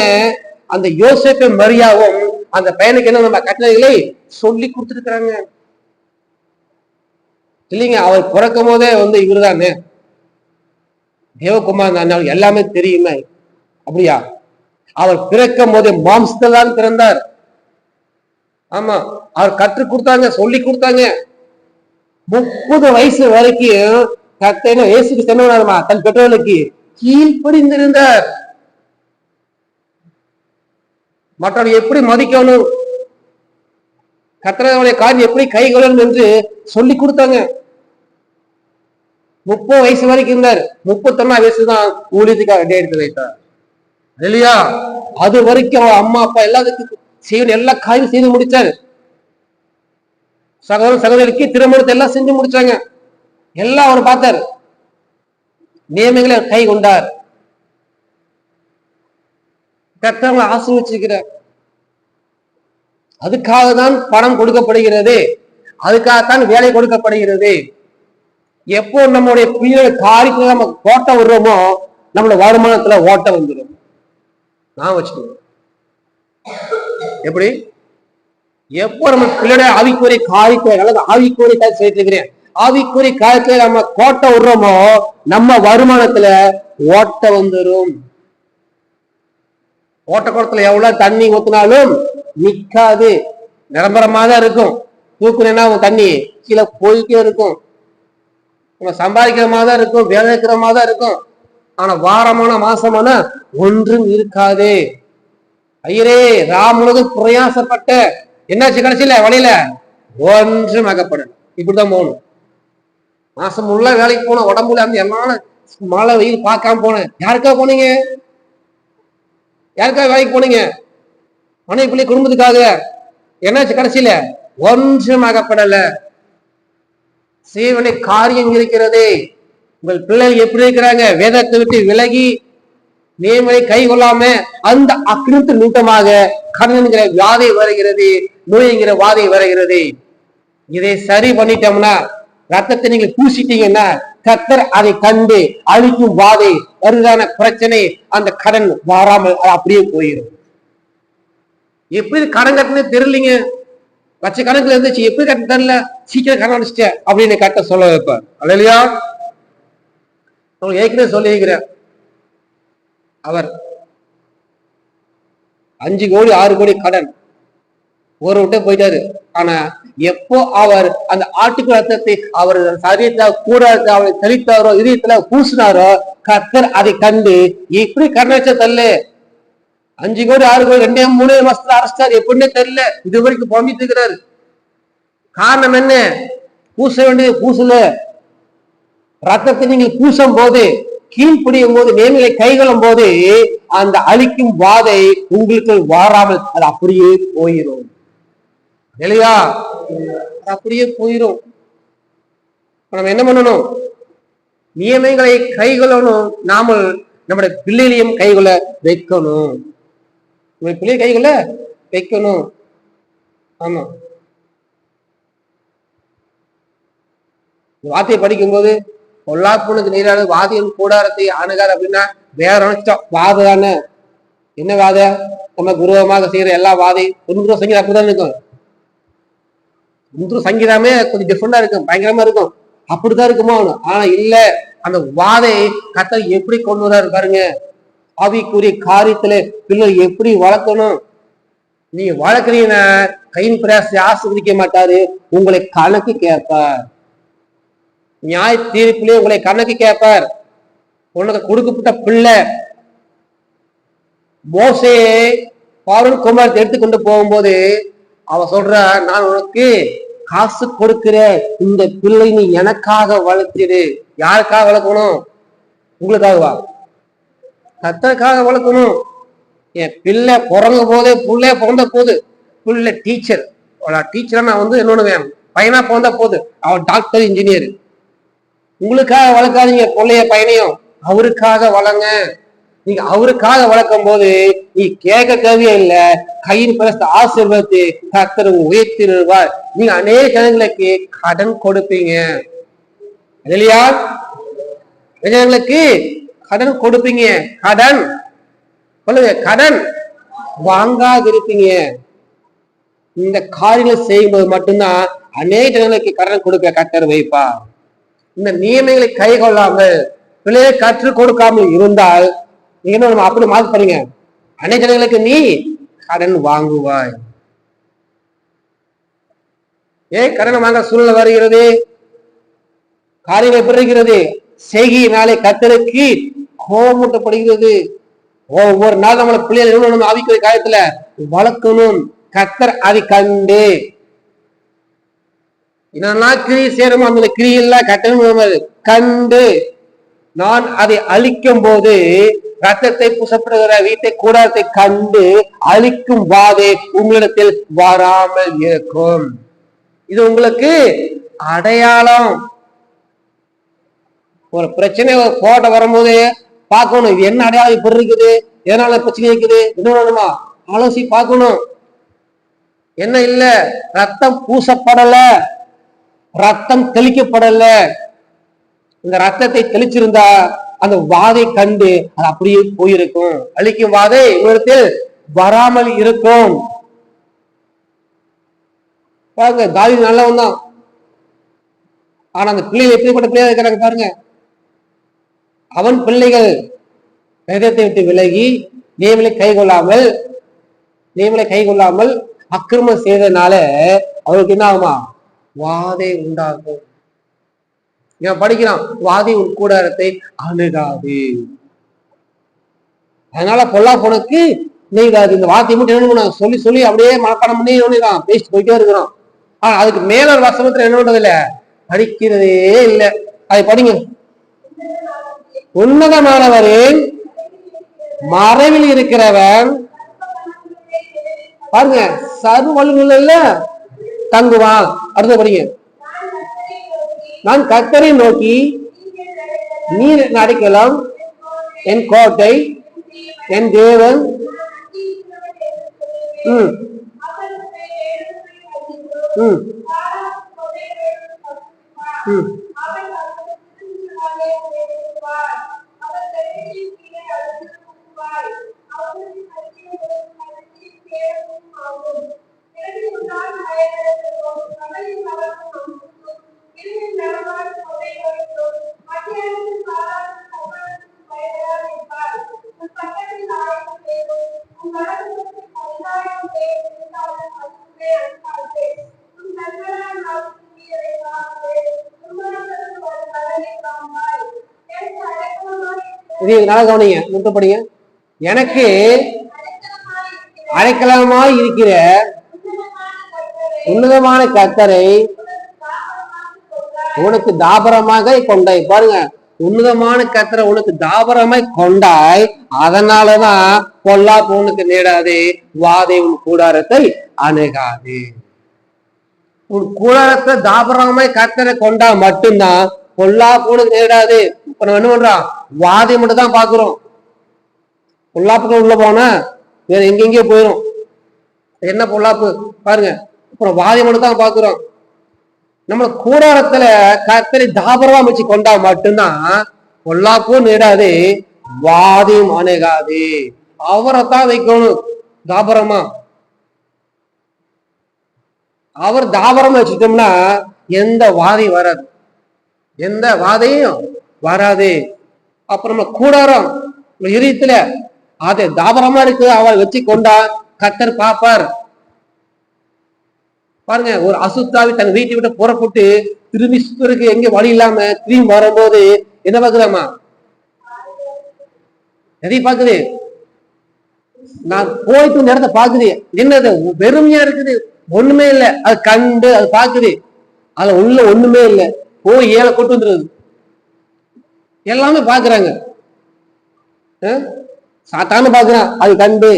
அந்த யோசேப்பு மரியாவும் அந்த பையனுக்கு என்ன நம்ம கட்டளைகளை சொல்லி கொடுத்துருக்காங்க இல்லைங்க. அவர் பிறக்கும் போதே இவருதானே தேவகுமார் தான், எல்லாமே தெரியுமே. அப்படியா? அவர் பிறக்கும் போதே மாம்சத்தில் தான் பிறந்தார். ஆமா, அவர் கற்றுக் கொடுத்தாங்க, சொல்லி கொடுத்தாங்க. 30 வயசு வரைக்கும் கர்த்தர் இயேசுக்கு சொன்னாருமா தன் பெற்றோர்களுக்கு கீழ்ப்படிந்திருந்தார். மற்றவர்கள் எப்படி மதிக்கணும், கர்த்தருடைய காரியம் எப்படி கைகொள்ளணும் என்று சொல்லி கொடுத்தாங்க. 30 வயசு வரைக்கும் இருந்தார். 31 வயசுதான் ஊழியத்துக்காக ரெடி எடுத்து வைத்தார் இல்லையா? அது வரைக்கும் அவர் அம்மா அப்பா எல்லாத்துக்கும் செய்யணும், எல்லா காரியம் செய்து முடிச்சாரு. சகோதர சகோதரிக்கு திருமணத்தை எல்லாம் செஞ்சு முடிச்சாங்க. எல்லாம் அவர் பார்த்தார், நியமங்களை கை கொண்டார். கர்த்தரை ஆசீர்வதிச்சிருக்கிறார். அதுக்காக தான் பணம் கொடுக்கப்படுகிறது, அதுக்காகத்தான் வேலை கொடுக்கப்படுகிறது. எப்போ நம்முடைய பிள்ளைகள் காரியத்துல நம்ம ஓட்டம் விடுறோமோ நம்மளோட வருமானத்துல ஓட்டம் வந்துடும். நான் வச்சுக்கணும் எப்படி? எப்போ நம்ம பிள்ளைடைய ஆவிக்குரிய காரியத்தை அல்லது ஆவிக்குரிய காரியத்தை செய்திருக்கிறேன், ஆவிக்குரிய காரியத்துல நம்ம கோட்டை விடுறோமோ நம்ம வருமானத்துல ஓட்ட வந்துடும். ஓட்டக்குளத்துல எவ்வளவு தண்ணி ஊத்தினாலும் நிக்காது, நிரம்பரமா தான் இருக்கும். தூக்குனா தண்ணி கீழே போயிட்டே இருக்கும். நம்ம சம்பாதிக்கிற மாதிரி தான் இருக்கும், வேலை இருக்கிற மாதிரி தான் இருக்கும். ஆனா வாரமான மாசமான ஒன்றும் இருக்காது. ஐயரே ராமுலகம் பிரயாசப்பட்ட என்னாச்சு கடைசியில வழியில ஒன்றும் அகப்படும். இப்படிதான் போகணும். மாசம் உள்ள வேலைக்கு போனோம், உடம்புல அந்த எல்லாம் மழை வெயில் பார்க்காம போனேன். யாருக்காக போனீங்க? யாருக்காக வேலைக்கு போனீங்க? மனைவி பிள்ளை குடும்பத்துக்காக. என்னாச்சு கடைசியில? ஒன்றும் அகப்படல. சேவனை காரியம் இருக்கிறது. உங்கள் பிள்ளைகள் எப்படி இருக்கிறாங்க? வேதத்தை விட்டு விலகி நியமனை கை கொள்ளாம அந்த அக்கிரமத்து நிமித்தமாக கண்ணன்கிற வியாதி வருகிறது, நோய்ங்கிற வாதை வருகிறது. இதை சரி பண்ணிட்டோம்னா, ரத்தத்தை நீங்க பூசிட்டீங்கன்னா கர்த்தர் அதை கண்டு அழிக்கும் வாதை வருதான பிரச்சனை அந்த கடன் வராமல் அப்படியே போயிடும். எப்படி கடன் கட்டணே தெரியலீங்க, லட்ச கணக்குல இருந்துச்சு, எப்படி கட்ட தெரியல, சீக்கிரம் கடன் அடிச்சிட்ட அப்படின்னு கட்ட சொல்ல வைப்பார். அல்லையா? உங்களுக்கு ஏற்கனவே சொல்லியிருக்கிறேன், அவர் 5 கோடி 6 கோடி கடன் ஒரு விட்டு போயிட்டாரு. ஆனா எப்போ அவர் அந்த ஆட்டுக்கு ரத்தத்தை அவர் சரீரத்துல கூட அவரை தெளித்தாரோ, இதயத்துல பூசினாரோ, கர்த்தர் அதை கண்டு எப்படி கருணாச்ச தல்ல 5 கோடி 6 கோடி 2-3 மாசத்துல அரசார் எப்படின்னே தெரியல, இது வரைக்கும் புலம்பிட்டு இருக்கிறாரு. காரணம் என்ன? பூச வேண்டியது பூசல. ரத்தத்தை நீங்கள் பூசும் போது, கீழ்ப்படியும் போது, நேர்நிலை கைகொள்ளும் போது அந்த அழிக்கும் வாதை உங்களுக்கு வாராமல் அது அப்படியே போயிடும். இல்லையா? அப்படியே போயிடும். நம்ம என்ன பண்ணணும்? நியமங்களை கைகொள்ளணும். நாம நம்முடைய பிள்ளைகளையும் கைகொள்ள வைக்கணும். பிள்ளை கைகொள்ள வைக்கணும். ஆமா, வார்த்தையை படிக்கும்போது பொல்லாப்புனுக்கு நீரான வாதியின் கூடாரத்தை அணுகார் அப்படின்னா வேற நினைச்சோம். வாதை தானே, என்ன வாதை? நம்ம குருவமாக செய்யற எல்லா வாதை 90 சங்கீதம் அப்படிதான் இருக்கும். 90 சங்கீதமே கொஞ்சம் டிஃப்ரெண்டா இருக்கும், பயங்கரமா இருக்கும். அப்படித்தான் இருக்குமோ? ஆனா இல்ல, அந்த வாதை கர்த்தர் எப்படி கொண்டு வர்றாரு பாருங்க. ஆவிக்குரிய காரியத்துல பிள்ளைகள் எப்படி வளர்க்கணும். நீங்க வளர்க்குறீங்கன்னா கையின் பிரயாசத்தை ஆசீர்வதிக்க மாட்டாரு, உங்களை கணக்கு கேட்பார். நியாய தீர்ப்பிலே உங்களை கணக்கு கேட்பார். உனக்கு கொடுக்கப்பட்ட பிள்ளை மோசே பார்வோன் குமாரத்தை எடுத்துக்கொண்டு போகும்போது அவ சொல்ற, நான் உனக்கு காசு கொடுக்கிறேன், இந்த பிள்ளை நீ எனக்காக வளர்த்திடு. யாருக்காக வளர்க்கணும்? உங்களுக்காகவா? கர்த்தருக்காக வளர்க்கணும். என் பிள்ளை பிறந்த போதே, பிள்ளைய பிறந்த போது பிள்ளை டீச்சர். டீச்சரா நான் என்னொன்னு வேணும், பையனா பிறந்த போது அவன் டாக்டர், இன்ஜினியர். உங்களுக்காக வளர்க்காதீங்க பிள்ளைய பையனையும், அவருக்காக வளங்க. நீங்க அவருக்காக வளர்க்கும் போது நீ கேட்க தேவையே இல்லை, கையின் பிரஸ்த ஆசீர்வாதத்தை கர்த்தர் உயர்த்திடுவார். நீங்க அநேக ஜனங்களுக்கு கடன் கொடுப்பீங்க இல்லையா? ஜனங்களுக்கு கடன் கொடுப்பீங்க. கடன் சொல்லுங்க, கடன் வாங்காதிருப்பீங்க. இந்த காரியங்களை செய்யும்போது மட்டும்தான் அநேக ஜனங்களுக்கு கடன் கொடுக்க கர்த்தர் வைப்பா. இந்த நியமங்களை கை கொள்ளாமல் பிள்ளையை கற்றுக் கொடுக்காமல் இருந்தால் நீங்க நம்ம அப்படி மார்க் பண்ணீங்க, அநேக ஜனங்களுக்கு நீ கடன் வாங்குவாய். கடன் வாங்க சூழ்நிலை வருகிறது. காரியங்கள் எப்படி இருக்கிறது? செய்கையினாலே கர்த்தருக்கு கோபமூட்டப்படுகிறது. ஒவ்வொரு நாள் நம்மளை பிள்ளைகள் ஆவிக்கிற காரியத்துல வளர்க்கணும். கர்த்தர் அதை கண்டு என்னெல்லாம் கிரி சேருமோ அந்த கிரியெல்லாம் கட்டணும் கண்டு, நான் அதை அழிக்கும் போது ரத்தத்தை புசப்படுகிற வீட்டை கூடாரத்தை கண்டு அழிக்கும் வாதை உங்களிடத்தில் வராமல் இருக்கும். இது உங்களுக்கு அடையாளம். ஒரு பிரச்சனை, ஒரு போட்ட வரும்போது பார்க்கணும், இது என்ன அடையாளம் இப்படி இருக்குது, எதனால பிரச்சனை இருக்குது, இன்னொன்னுமா ஆலோசி பார்க்கணும். என்ன இல்ல, ரத்தம் பூசப்படல, ரத்தம் தெளிக்கப்படல. இந்த ரத்தத்தை தெளிச்சிருந்தா அந்த வாதை கண்டு அது அப்படியே போயிருக்கும். அழிக்கும் வாதை உங்களிடத்தில் வராமல் இருக்கும். பாருங்க, தாவீது நல்லவன் தான். ஆனா அந்த பிள்ளைகள் எப்படிப்பட்ட பிள்ளைகள் இருக்கிறாங்க பாருங்க. அவன் பிள்ளைகள் வேதத்தை விட்டு விலகி நியமங்களை கைகொள்ளாமல் அக்கிரமம் செய்ததுனால அவருக்கு என்ன ஆகுமா? வாதை உண்டாகும். இவன் படிக்கிறான், வாதை உன் கூடாரத்தை அணுகாது. அதனால பொல்லா போனக்கு நீங்காது. இந்த வார்த்தையை மட்டும் என்ன சொல்லி சொல்லி அப்படியே மனப்பாடம் பண்ணி பேசிட்டு போயிட்டே இருக்கிறோம். ஆனா அதுக்கு மேல ஒரு வசனத்துல என்ன பண்றது இல்ல, படிக்கிறதே இல்லை. அதை படிங்க. உன்னதமானவரின் மறைவில் இருக்கிறவன் பாருங்க சர்வ வல்லுநர்ல தங்குவான். அடுத்த படிங்க. நான் கர்த்தரை நோக்கி, நீர் அடைக்கலம், என் கோட்டை, என் தேவன். கவனிங்க, முட்டப்படிங்க. எனக்கு அடைக்கலமாய் இருக்கிற உன்னதமான கர்த்தரை உனக்கு தாபரமாக கொண்டாய். பாருங்க, உன்னதமான கர்த்தரை உனக்கு தாபரமாய் கொண்டாய், அதனாலதான் பொல்லாப்பு உனக்கு நேடாதே, வாதை உன் கூடாரத்தை அணுகாது. உன் கூடாரத்தை தாபரமாய் கர்த்தரை கொண்டா மட்டும்தான் பொல்லாப்பு உனக்கு நேடாது. இப்ப நம்ம என்ன பண்றோம்? வாதை மட்டும் தான் பாக்குறோம். பொல்லாப்புக்கு உள்ள போனா வேற எங்கெங்கயோ போயிடும். என்ன பொல்லாப்பு பாருங்க. அப்புறம் வாதை மட்டும் தான் பாக்குறோம். நம்ம கூடாரத்துல கர்த்தரை தாபரமா வச்சு கொண்டா மட்டும்தான் பொல்லாப்பும் நேடாது, வாதையும் அணுகாது. அவரைத்தான் வைக்கணும் தாபரமா. அவர் தாபரம் வச்சுட்டோம்னா எந்த வாதையும் வராது, எந்த வாதையும் வராது. அப்புறம் நம்ம கூடாரம் இதயத்துல அதை தாபரமா இருக்கு, அவள் வச்சு கொண்டா கர்த்தர் பாப்பார். பாருங்க, ஒரு அசுத்தாவி தன் வீட்டை விட்டு புறப்பட்டு திரும்பி சுத்தருக்கு எங்க வழி இல்லாம திரும்பி வரும்போது என்ன பாக்குதாமா? எதை பாக்குது? நான் போயிட்டு இந்த இடத்த பாக்குது, என்னது வெறுமையா இருக்குது, ஒண்ணுமே இல்லை. அது கண்டு அது பாக்குது, அதுல உள்ள ஒண்ணுமே இல்லை. போய் ஏழை கொண்டு வந்துருது. எல்லாமே பாக்குறாங்க, சாத்தானு பாக்குறான், அது கண்டு.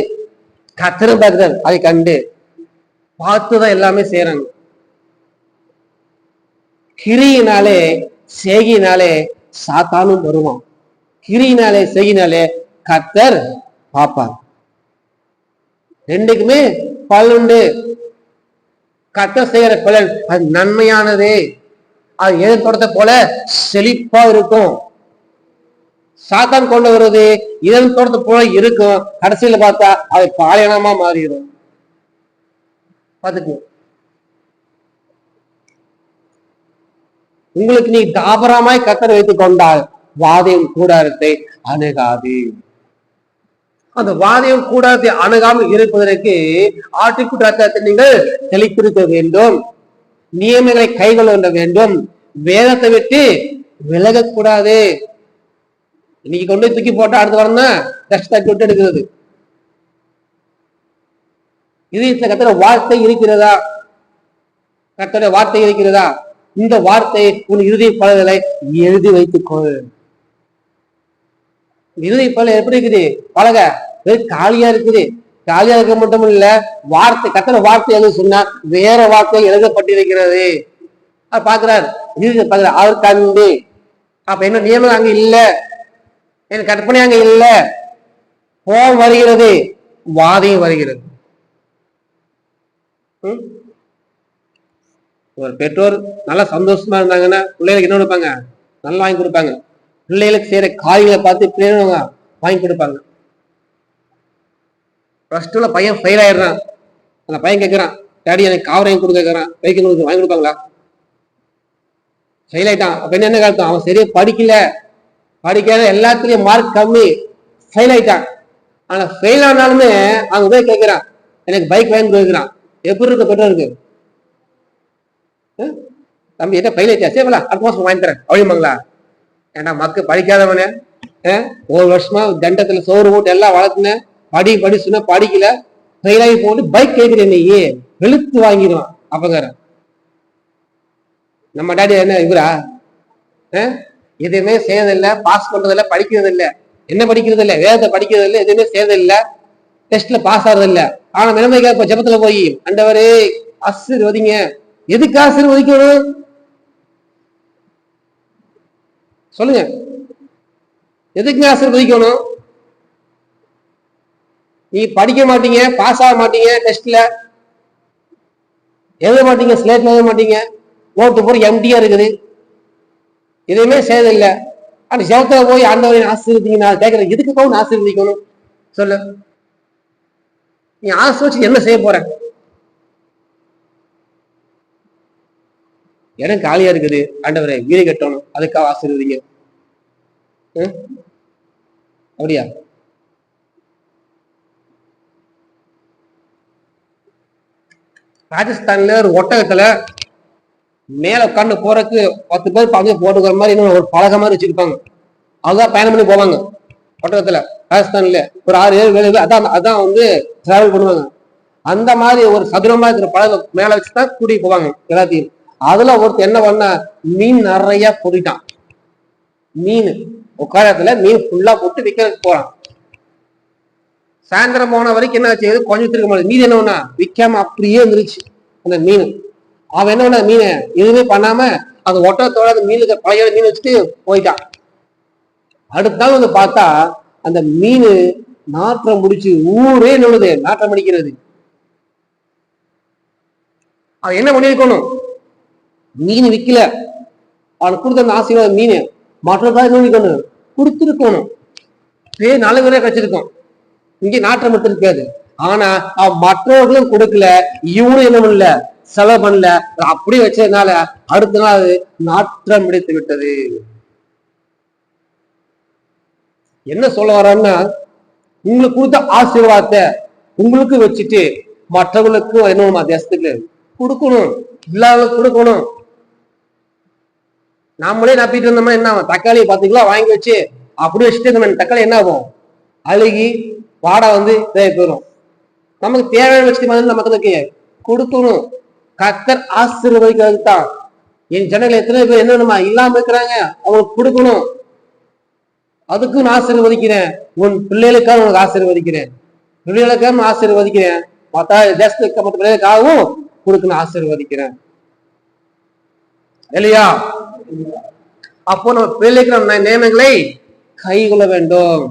கர்த்தரும் பாக்குறாரு, அதை கண்டு. பார்த்துதான் எல்லாமே செய்யறாங்க. கிரியினாலே செய்கினாலே சாத்தானும் வருவான். கிரியினாலே செய்கினாலே கர்த்தர் பார்ப்பார். ரெண்டுக்குமே பலனுண்டு. கர்த்தர் செய்கிற பலன் அது நன்மையானதே. அது ஏதேன் தோட்டத்தை போல செழிப்பா இருக்கும். சாத்தான் கொண்டு வருவது இதன் தோட்டத்தை போல இருக்கும், கடைசியில பார்த்தா அது பாலைவனமா மாறிடும். பாத்துக்கு உங்களுக்கு நீ தாபரமாய் கர்த்தரை வைத்துக் கொண்டால் வாதையும் கூடாரத்தை அணுகாது. அந்த வாதையும் கூடாரத்தை அணுகாமல் இருப்பதற்கு ஆட்டுக்குட்டி ரத்தத்தை நீங்கள் தெளித்திருக்க வேண்டும். நியமங்களை கைகொள்ள வேண்டும். வேதத்தை விட்டு விலகக்கூடாது. இன்னைக்கு கொண்டு போய் தூக்கி போட்டா அடுத்த வாரம் தான் கஷ்டத்தை விட்டு எடுக்கிறது. இதயத்துல கர்த்தருடைய வார்த்தை இருக்கிறதா? கர்த்தருடைய வார்த்தை இருக்கிறதா? இந்த வார்த்தை உன் இறுதி பலன்களை எழுதி வைத்துக்கொள். இறுதி பலன் எப்படி இருக்குது? பலக காலியா இருக்குது. காலியா இருக்க மட்டும் இல்ல, வார்த்தை கர்த்தருடைய வார்த்தை எழுத சொன்னா வேற வார்த்தை எழுதப்பட்டிருக்கிறது. அது பாக்குறாரு, பாக்குறாரு, அவர் கண்டு. அப்ப என்ன நியமனம் அங்க இல்ல, என் கற்பனை அங்க இல்ல. கோபம் வருகிறது, வாதையும் வருகிறது. ஒரு பெற்றோர் நல்லா சந்தோஷமா இருந்தாங்கன்னா பிள்ளைகளுக்கு என்ன கொடுப்பாங்க? நல்லா வாங்கி கொடுப்பாங்க. பிள்ளைகளுக்கு செய்யற காரியங்களை பார்த்து பிள்ளைங்க வாங்கி கொடுப்பாங்க. பிளஸ் டூல பையன் ஃபெயில் ஆயிடுறான். அந்த பையன் கேட்கிறான், டாடி எனக்கு கார் வாங்கி கொடுக்க கேட்கறான், பைக் வாங்கி கொடுப்பாங்களா? ஃபெயில் ஆயிட்டான். அப்ப என்ன காரணம்? அவன் சரியா படிக்கல, படிக்காத, எல்லாத்துலயும் மார்க் கம்மி, ஃபெயில் ஆயிட்டான். ஆனா ஃபெயில் ஆனாலுமே அவங்க போய் கேட்கிறான், எனக்கு பைக் வாங்கி கொடுக்குறான். எப்படி இருக்க பெற்றோருக்கு? தம்பி என்ன ஃபெயில் ஆயிட்டா, சேவலா அடுத்த மாசம் வாங்கி தரேன் அப்படிமாங்களா? ஏன்னா மக்கள் படிக்காதவனே, ஒரு வருஷமா தண்டத்துல சோறு போட்டு எல்லாம் வளர்த்துனேன், படி சொன்னா படிக்கல, ஃபெயில் ஆகி போட்டு பைக் கேட்கிறேன், நீ வெளுத்து வாங்கிடுவான் அப்பகாரன். நம்ம டாடி என்ன இவரா? எதுவுமே செய்யறதில்லை, பாஸ் பண்றதில்லை, படிக்கிறது இல்லை. என்ன படிக்கிறது இல்லை? வேதத்தை படிக்கிறது இல்லை, எதுவுமே செய்யறதில்லை, டெஸ்ட்ல பாஸ் ஆறது இல்லை. ஆனா நிலைமைக்கு இப்ப ஜபத்துல போய் ஆண்டவரே ஆசீர்வதிங்க. எதுக்கு ஆசீர்வதிக்கணும் சொல்லுங்க? எதுக்கு ஆசீர்வதிக்கணும்? நீ படிக்க மாட்டீங்க, பாஸ் ஆக மாட்டீங்க, டெஸ்ட்ல எழுத மாட்டீங்க, ஸ்லேட்ல எழுத மாட்டீங்க, நோட்டு பூரா எம்டியா இருக்குது, எதுவுமே செய்யறதில்லை. ஆனா ஜபத்துல போய் ஆண்டவரை ஆசீர்வதிங்க நான் கேட்கறேன், எதுக்கு ஆசீர்வதிக்கணும் சொல்லு? நீ ஆசீர்வச்சு என்ன செய்ய போற? இடம் காலியா இருக்குது, ஆண்டவரை வீடு கட்டணும், அதுக்காக ஆசீர்வதிங்க. அப்படியா? ராஜஸ்தான்ல ஒரு ஒட்டகத்துல மேல உட்காந்து போறதுக்கு 10 பேர் 15 போட்டுக்கிற மாதிரி இன்னும் ஒரு பலகை மாதிரி வச்சிருப்பாங்க. அதுதான் பயணம் பண்ணி போவாங்க ஒட்டகத்துல. ராஜஸ்தான்ல ஒரு 6-7 பேர் அதான் வந்து டிராவல் பண்ணுவாங்க. அந்த மாதிரி ஒரு சதுரமா இருக்கிற பழக மேல வச்சுதான் கூட்டிட்டு போவாங்க எல்லாத்தையும். அதுல ஒருத்தர் என்ன பண்ண, மீன் நிறைய பொறிட்டான். மீன் உட்காரத்துல மீன் ஃபுல்லா போட்டு விற்கிறதுக்கு போறான். சாயந்தரம் போன வரைக்கும் என்ன ஆச்சு, கொஞ்சம் திருக்க முடியாது. மீன் என்ன பண்ணா விற்காம அப்படியே இருந்துருச்சு அந்த மீன். அவன் என்ன பண்ண, மீனை எதுவுமே பண்ணாம அந்த ஒட்டகத்தோட அந்த மீனுக்கு பழைய மீன் வச்சுட்டு போயிட்டான். அடுத்த நாள் வந்து பார்த்தா அந்த மீன் நாற்றம் முடிச்சு ஊரே நுழுது, நாற்றம் அடிக்கிறது. அவன் என்ன பண்ணிருக்கணும், மீன் விக்கல, அவனுக்கு கொடுத்த அந்த ஆசீர்வாத மீன் மற்றவர்களுக்காக என்ன பண்ணிக்கணும், கொடுத்துருக்கணும். பேர் நல்ல பேரே கிடைச்சிருக்கும், இங்கே நாற்றம் மட்டும் இருக்காது. ஆனா அவன் மற்றவர்களும் கொடுக்கல, இவனும் என்ன பண்ணல, செலவு பண்ணல, அப்படியே வச்சதுனால அடுத்த நாள் நாற்றம் பிடித்து விட்டது. என்ன சொல்ல வர்றான்னா, உங்களுக்கு கொடுத்த ஆசீர்வாதத்தை உங்களுக்கு வச்சுட்டு மற்றவர்களுக்கும் என்ன தேசத்துக்கு கொடுக்கணும், இல்லாத கொடுக்கணும். நம்மளே நப்பிட்டு இருந்தோம்னா என்ன ஆகும், தக்காளி 10 கிலோ வாங்கி வச்சு அப்படி வச்சுட்டு இருந்தோம், தக்காளி என்ன ஆகும், அழுகி வாடா வந்து போயிடும். நமக்கு தேவையான வச்சு மக்களுக்கு கொடுக்கணும். கர்த்தர் ஆசீர்வதிக்கிறது தான். என் ஜனங்கள் எத்தனை பேர் என்னென்னமா இல்லாம இருக்கிறாங்க, அவங்களுக்கு கொடுக்கணும். அதுக்கும் நான் ஆசீர்வதிக்கிறேன். உன் பிள்ளைகளுக்காக உனக்கு ஆசீர்வதிக்கிறேன், பிள்ளைகளுக்காக ஆசீர்வதிக்கிறேன், மற்ற தேசத்துக்கு மற்ற பிள்ளைகளுக்காகவும் கொடுக்கணும் ஆசீர்வதிக்கிறேன் இல்லையா? அப்போ நம்ம பிள்ளைக்கு நம்ம நியமங்களை கை கொள்ள வேண்டும்.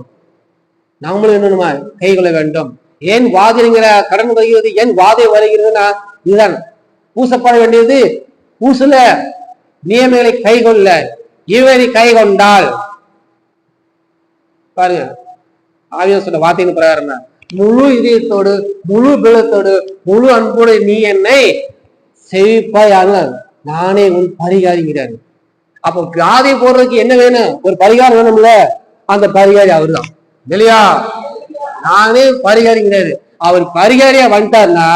நம்மளும் என்னமா கை கொள்ள வேண்டும். ஏன் வாதிங்கிற கடன் வருகிறது, ஏன் வாதை வருகிறதுனா இதுதான். பூசப்பட வேண்டியது பூசல, நியமங்களை கை கொள்ள. இவரை கை கொண்டால் பாருங்க, ஆவியானவர் சொன்ன வார்த்தையின் பிரகாரம் முழு இதயத்தோடு, முழு பலத்தோடு, முழு அன்போடு நீ என்னை செவிப்பாயாக, நானே உன் பரிகாரிங்கிறாரு. அப்போ வியாதி போடுறதுக்கு என்ன வேணும்? ஒரு பரிகாரம் வேணும்ல. அந்த பரிகாரி அவர் தான் இல்லையா? நானே பரிகாரிங்கிறாரு. அவர் பரிகாரியா வந்துட்டாருன்னா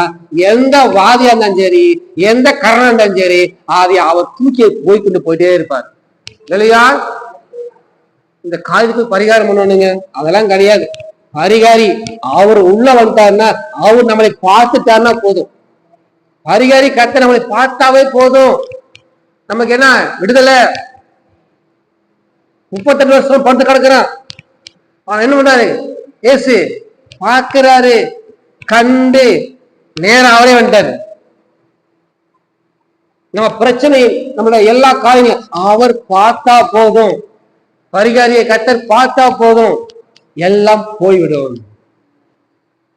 எந்த வாதியா இருந்தாலும் சரி, எந்த கரணம் இருந்தாலும் சரி, அதை அவர் தூக்கி போய்கொண்டு போயிட்டே இருப்பார் இல்லையா? இந்த காரியத்துக்கு பரிகாரம் பண்ணணுங்க, அதெல்லாம் கிடையாது. பரிகாரி அவர் உள்ள வந்துட்டாருன்னா, அவர் நம்மளை பார்த்துட்டாருன்னா போதும். பரிகாரி கத்த நம்மளை பார்த்தாவே போதும். நமக்கு என்ன விடுதலை? 38 வருஷம் படுத்து கிடக்குறான். என்ன பண்றாரு? ஏசு பார்க்கிறாரு, கண்டு நேரம் அவரே வந்துட்டாரு. நம்ம பிரச்சனை, நம்மளோட எல்லா காரியங்களும் அவர் பார்த்தா போதும். பரிகாரியை கத்தர் பார்த்தா போதும், எல்லாம் போய்விடும்.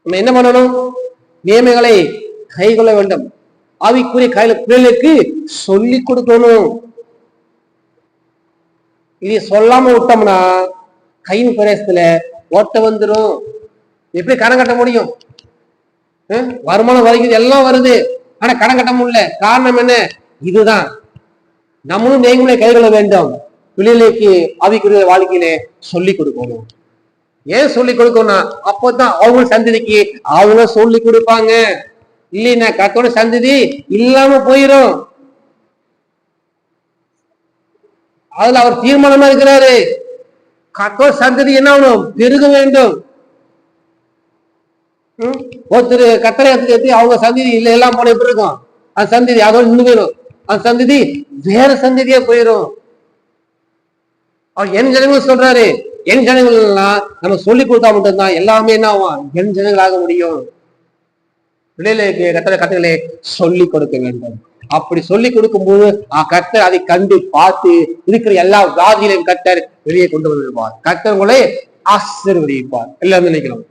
நம்ம என்ன பண்ணணும்? நியமங்களை கை கொள்ள வேண்டும். ஆவிக்குரிய கையில பிள்ளைகளுக்கு சொல்லி கொடுக்கணும். இதை சொல்லாம விட்டோம்னா கையின் பிரதேசத்துல ஓட்ட வந்துடும். எப்படி கடன் கட்ட முடியும்? வருமானம் வருகிறது, எல்லாம் வருது, ஆனா கடன் கட்ட முடியல. காரணம் என்ன? இதுதான். நம்மளும் நீங்களே கைகொள்ள வேண்டும். பிள்ளைகளுக்கு ஆவிக்குரிய வாழ்க்கையிலே சொல்லி கொடுக்கணும். ஏன் சொல்லி கொடுக்கணும்னா அப்போதான் அவங்க சந்ததிக்கு அவங்க சொல்லி கொடுப்பாங்க. இல்லைன்னா கத்தோட சந்ததி இல்லாம போயிடும். அதுல அவர் தீர்மானமா இருக்கிறாரு. கத்தோட சந்ததி என்ன ஆகணும்? பெருக வேண்டும். ஒருத்தர் கத்தரை எடுத்து அவங்க சந்ததி இல்லை எல்லாம் போன எப்படி இருக்கும்? அந்த சந்ததி அதோட நின்று போயிடும். அந்த சந்ததி வேற சந்ததியா போயிடும். அவர் என் ஜனங்கள் சொல்றாரு, என் ஜனங்கள்லாம் நம்ம சொல்லி கொடுத்தா மட்டும்தான் எல்லாமே என்ன ஆகும்? என் ஜனங்கள் ஆக முடியும். பிள்ளைகளுக்கு கத்தர்களை சொல்லி கொடுக்க வேண்டும். அப்படி சொல்லி கொடுக்கும் போது கர்த்தர் அதை கண்டு பார்த்து இருக்கிற எல்லா வியாதிகளையும் கர்த்தர் வெளியே கொண்டு வருவார். கர்த்தர் உங்களை ஆசீர்வதிப்பார். எல்லாரும் நினைக்கிறோம்.